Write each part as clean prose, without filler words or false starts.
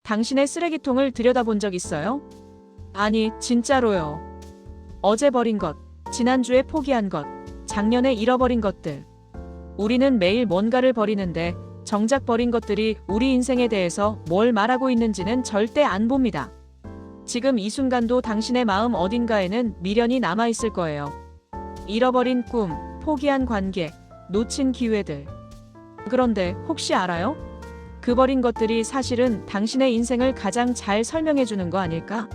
당신의 쓰레기통을 들여다본 적 있어요? 아니, 진짜로요. 어제 버린 것, 지난주에 포기한 것, 작년에 잃어버린 것들. 우리는 매일 뭔가를 버리는데 정작 버린 것들이 우리 인생에 대해서 뭘 말하고 있는지는 절대 안 봅니다. 지금 이 순간도 당신의 마음 어딘가에는 미련이 남아있을 거예요. 잃어버린 꿈, 포기한 관계, 놓친 기회들. 그런데 혹시 알아요? 그 버린 것들이 사실은 당신의 인생을 가장 잘 설명해 주는 거 아닐까?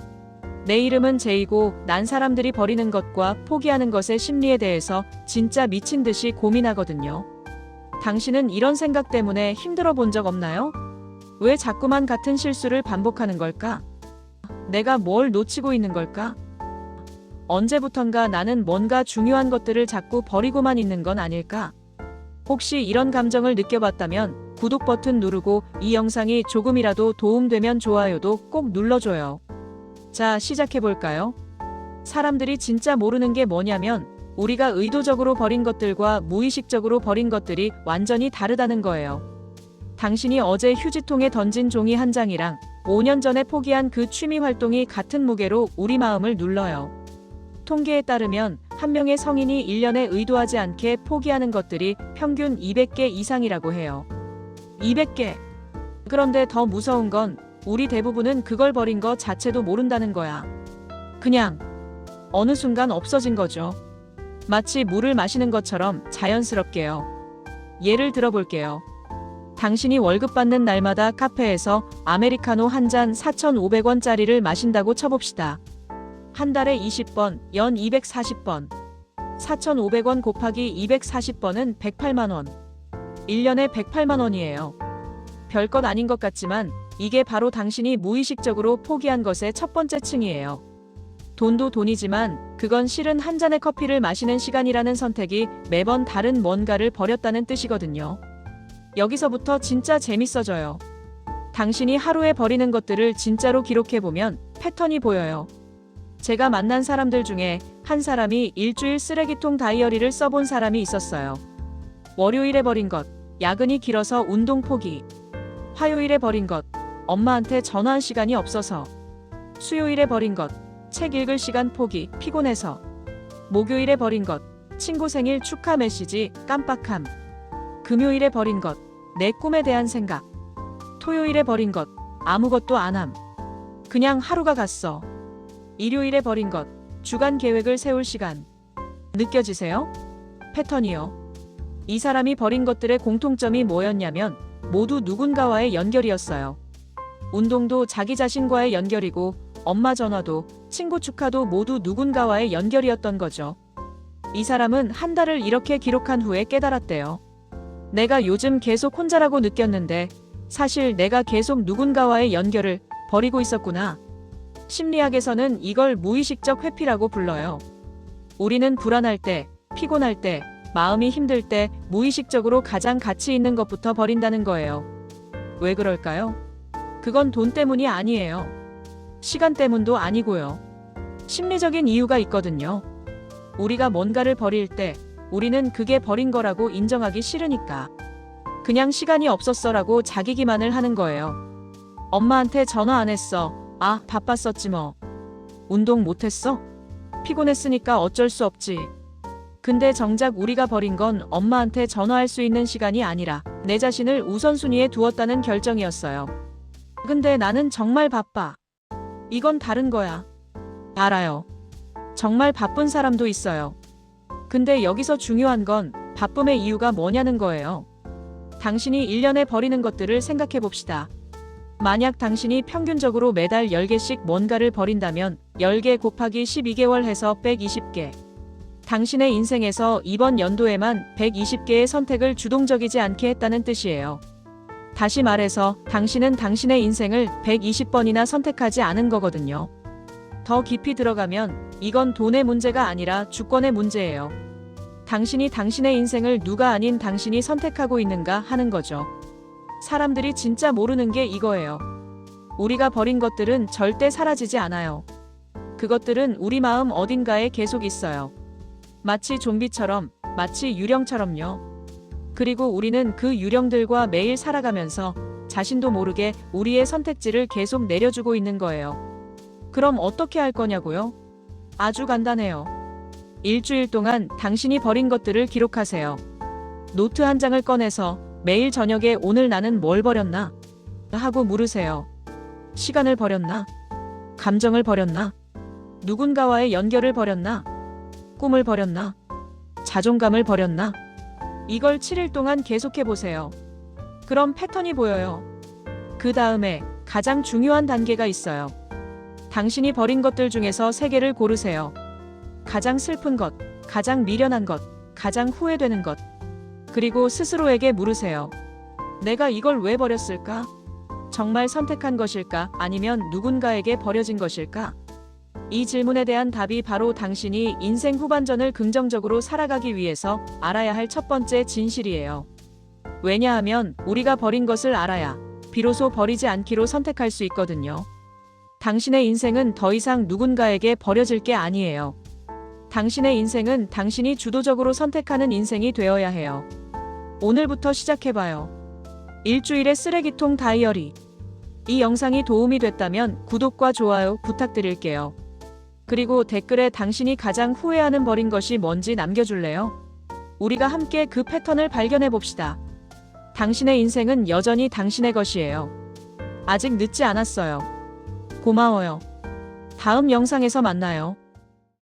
내 이름은 제이고 난 사람들이 버리는 것과 포기하는 것의 심리에 대해서 진짜 미친 듯이 고민하거든요. 당신은 이런 생각 때문에 힘들어 본 적 없나요? 왜 자꾸만 같은 실수를 반복하는 걸까? 내가 뭘 놓치고 있는 걸까? 언제부턴가 나는 뭔가 중요한 것들을 자꾸 버리고만 있는 건 아닐까? 혹시 이런 감정을 느껴봤다면 구독 버튼 누르고 이 영상이 조금이라도 도움되면 좋아요도 꼭 눌러줘요. 자, 시작해볼까요? 사람들이 진짜 모르는 게 뭐냐면 우리가 의도적으로 버린 것들과 무의식적으로 버린 것들이 완전히 다르다는 거예요. 당신이 어제 휴지통에 던진 종이 한 장이랑 5년 전에 포기한 그 취미 활동이 같은 무게로 우리 마음을 눌러요. 통계에 따르면 한 명의 성인이 1년에 의도하지 않게 포기하는 것들이 평균 200개 이상이라고 해요. 200개. 그런데 더 무서운 건 우리 대부분은 그걸 버린 거 자체도 모른다는 거야. 그냥 어느 순간 없어진 거죠. 마치 물을 마시는 것처럼 자연스럽게요. 예를 들어볼게요. 당신이 월급 받는 날마다 카페에서 아메리카노 한 잔 4,500원짜리를 마신다고 쳐봅시다. 한 달에 20번, 연 240번. 4,500원 곱하기 240번은 108만 원. 1년에 108만 원이에요. 별것 아닌 것 같지만 이게 바로 당신이 무의식적으로 포기한 것의 첫 번째 층이에요. 돈도 돈이지만 그건 실은 한 잔의 커피를 마시는 시간이라는 선택이 매번 다른 뭔가를 버렸다는 뜻이거든요. 여기서부터 진짜 재밌어져요. 당신이 하루에 버리는 것들을 진짜로 기록해보면 패턴이 보여요. 제가 만난 사람들 중에 한 사람이 일주일 쓰레기통 다이어리를 써본 사람이 있었어요. 월요일에 버린 것, 야근이 길어서 운동 포기. 화요일에 버린 것, 엄마한테 전화한 시간이 없어서. 수요일에 버린 것, 책 읽을 시간 포기, 피곤해서. 목요일에 버린 것, 친구 생일 축하 메시지, 깜빡함. 금요일에 버린 것, 내 꿈에 대한 생각. 토요일에 버린 것, 아무것도 안 함. 그냥 하루가 갔어. 일요일에 버린 것, 주간 계획을 세울 시간. 느껴지세요? 패턴이요. 이 사람이 버린 것들의 공통점이 뭐였냐면 모두 누군가와의 연결이었어요. 운동도 자기 자신과의 연결이고 엄마 전화도 친구 축하도 모두 누군가와의 연결이었던 거죠. 이 사람은 한 달을 이렇게 기록한 후에 깨달았대요. 내가 요즘 계속 혼자라고 느꼈는데 사실 내가 계속 누군가와의 연결을 버리고 있었구나. 심리학에서는 이걸 무의식적 회피라고 불러요. 우리는 불안할 때, 피곤할 때, 마음이 힘들 때 무의식적으로 가장 가치 있는 것부터 버린다는 거예요. 왜 그럴까요? 그건 돈 때문이 아니에요. 시간 때문도 아니고요. 심리적인 이유가 있거든요. 우리가 뭔가를 버릴 때 우리는 그게 버린 거라고 인정하기 싫으니까. 그냥 시간이 없었어라고 자기 기만을 하는 거예요. 엄마한테 전화 안 했어. 아, 바빴었지 뭐. 운동 못했어? 피곤했으니까 어쩔 수 없지. 근데 정작 우리가 버린 건 엄마한테 전화할 수 있는 시간이 아니라 내 자신을 우선순위에 두었다는 결정이었어요. 근데 나는 정말 바빠. 이건 다른 거야. 알아요. 정말 바쁜 사람도 있어요. 근데 여기서 중요한 건 바쁨의 이유가 뭐냐는 거예요. 당신이 1년에 버리는 것들을 생각해 봅시다. 만약 당신이 평균적으로 매달 10개씩 뭔가를 버린다면 10개 곱하기 12개월 해서 120개. 당신의 인생에서 이번 연도에만 120개의 선택을 주동적이지 않게 했다는 뜻이에요. 다시 말해서 당신은 당신의 인생을 120번이나 선택하지 않은 거거든요. 더 깊이 들어가면 이건 돈의 문제가 아니라 주권의 문제예요. 당신이 당신의 인생을 누가 아닌 당신이 선택하고 있는가 하는 거죠. 사람들이 진짜 모르는 게 이거예요. 우리가 버린 것들은 절대 사라지지 않아요. 그것들은 우리 마음 어딘가에 계속 있어요. 마치 좀비처럼, 마치 유령처럼요. 그리고 우리는 그 유령들과 매일 살아가면서 자신도 모르게 우리의 선택지를 계속 내려주고 있는 거예요. 그럼 어떻게 할 거냐고요? 아주 간단해요. 일주일 동안 당신이 버린 것들을 기록하세요. 노트 한 장을 꺼내서 매일 저녁에 오늘 나는 뭘 버렸나? 하고 물으세요. 시간을 버렸나? 감정을 버렸나? 누군가와의 연결을 버렸나? 꿈을 버렸나? 자존감을 버렸나? 이걸 7일 동안 계속해 보세요. 그럼 패턴이 보여요. 그 다음에 가장 중요한 단계가 있어요. 당신이 버린 것들 중에서 3개를 고르세요. 가장 슬픈 것, 가장 미련한 것, 가장 후회되는 것. 그리고 스스로에게 물으세요. 내가 이걸 왜 버렸을까? 정말 선택한 것일까? 아니면 누군가에게 버려진 것일까? 이 질문에 대한 답이 바로 당신이 인생 후반전을 긍정적으로 살아가기 위해서 알아야 할 첫 번째 진실이에요. 왜냐하면 우리가 버린 것을 알아야 비로소 버리지 않기로 선택할 수 있거든요. 당신의 인생은 더 이상 누군가에게 버려질 게 아니에요. 당신의 인생은 당신이 주도적으로 선택하는 인생이 되어야 해요. 오늘부터 시작해봐요. 일주일의 쓰레기통 다이어리. 이 영상이 도움이 됐다면 구독과 좋아요 부탁드릴게요. 그리고 댓글에 당신이 가장 후회하는 버린 것이 뭔지 남겨줄래요? 우리가 함께 그 패턴을 발견해 봅시다. 당신의 인생은 여전히 당신의 것이에요. 아직 늦지 않았어요. 고마워요. 다음 영상에서 만나요.